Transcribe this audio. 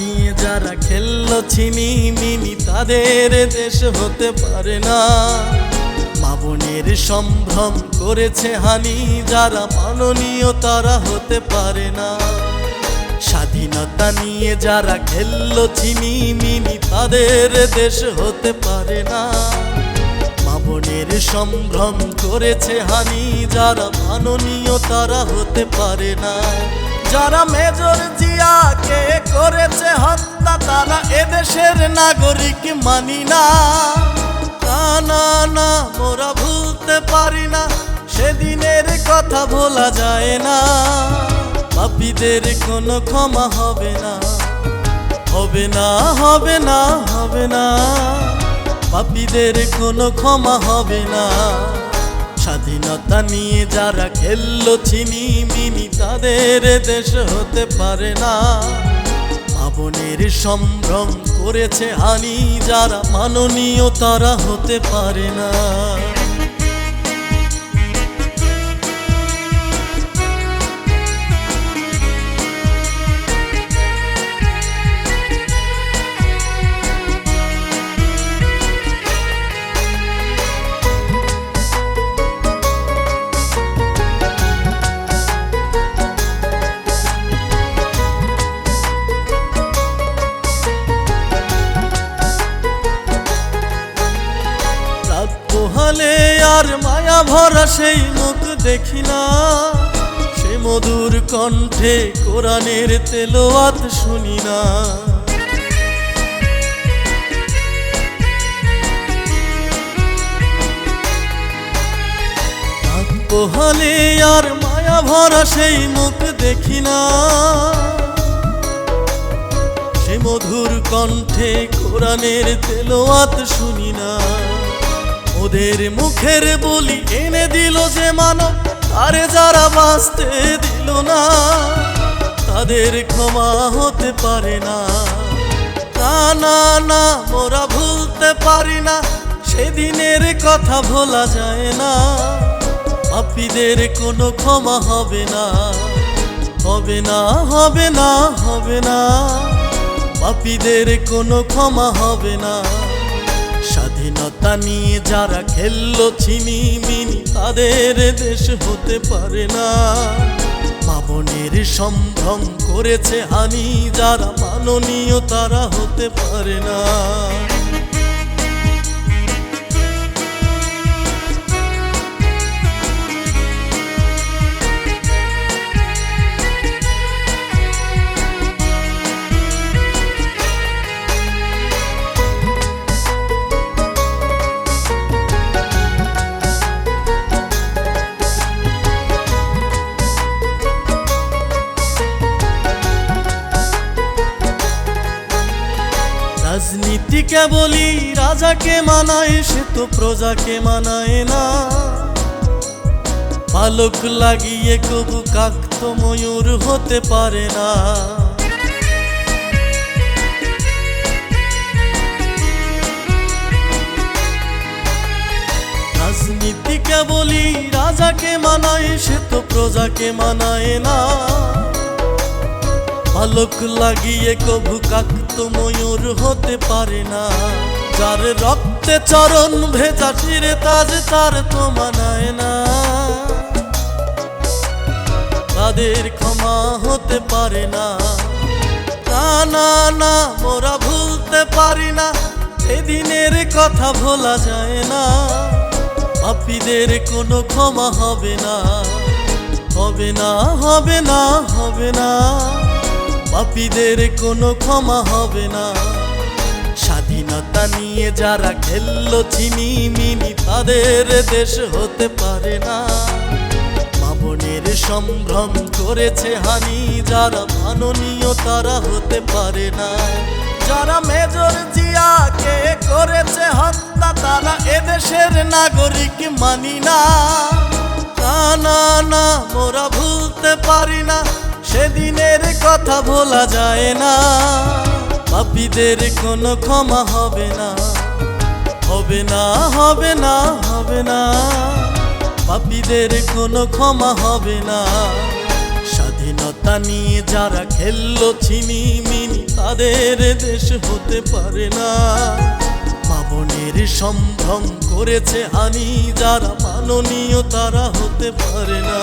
নিয়ে যারা খেললো ছিনিমিনি তাদের দেশ হতে পারে না। মা বোনের সম্ভ্রম করেছে হানি, যারা মাননীয় তারা হতে পারে না। স্বাধীনতা নিয়ে যারা খেললো ছিনিমিনি তাদের দেশ হতে পারে না। মা বোনের সম্ভ্রম করেছে হানি, যারা মাননীয় তারা হতে পারে না। যারা মেজর জিয়াকে করেছে হত্যা তারা এদেশের নাগরিক মানি না। না না মোরা ভুলতে পারি না, সেদিনের কথা ভোলা যায় না। পাপীদের কোনো ক্ষমা হবে না, হবে না, হবে না, হবে না। পাপীদের কোনো ক্ষমা হবে না। স্বাধীনতা নিয়ে যারা খেললো ছিনিমিনি তাদের দেশ হতে পারে না। মা বোনের সম্ভ্রম করেছে হানি, যারা মাননীয় তারা হতে পারে না। পোহালে আর মায়া ভরা সেই মুখ দেখি না, সে মধুর কণ্ঠে কোরআনের তেলাওয়াত শুনি না। পোহালে আর মায়া ভরা সেই মুখ দেখি না, সে মধুর কণ্ঠে কোরআনের তেলাওয়াত শুনি না। ওদের মুখের বলি এনে দিল যে মানব, আরে যারা বাঁচতে দিল না তাদের ক্ষমা হতে পারে না। না না মোরা ভুলতে পারি না, সেদিনের কথা ভোলা যায় না। পাপীদের কোনো ক্ষমা হবে না, হবে না, হবে না, হবে না। পাপীদের কোনো ক্ষমা হবে না। স্বাধীনতা নিয়ে যারা খেললো ছিনিমিনি তাদের দেশ হতে পারে না। মা বোনের সম্ভ্রম করেছে হানি, যারা মাননীয় তারা হতে পারে না। রাজনীতি কেবলই রাজাকে মানায়, সে তো প্রজাকে মানায় না। পালক লাগিয়ে কবু কাক তো ময়ূর হতে পারে না। রাজনীতি কেবলই রাজাকে মানায়, সে তো প্রজাকে মানায় না। পালক লাগিয়ে কবু কাক তো ময়ূর হতে পারে না। যার রক্তে চরণ ভেজা চিরে তাজ তার তো মানায় না। তাদের ক্ষমা হতে পারে না। না না মোরা ভুলতে পারি না, সেদিনের কথা ভোলা যায় না। পাপীদের কোনো ক্ষমা হবে না, হবে না, হবে না, হবে না। পাপীদের কোনো ক্ষমা হবে না। স্বাধীনতা নিয়ে যারা খেললো ছিনিমিনি তাদের দেশ হতে পারে না। মা বোনের সম্ভ্রম করেছে হানি, যারা মাননীয় তারা হতে পারে না। যারা মেজর জিয়াকে করেছে হত্যা তারা এদেশের নাগরিক মানি না। না না মোরা ভুলতে পারি না, সেদিনের কথা ভোলা যায় না। পাপীদের কোনো ক্ষমা হবে না, হবে না, হবে না, হবে না। পাপীদের কোনো ক্ষমা হবে না। স্বাধীনতা নিয়ে যারা খেললো ছিনিমিনি তাদের দেশ হতে পারে না। মা বোনের সম্ভ্রম করেছে হানি, যারা মাননীয় তারা হতে পারে না।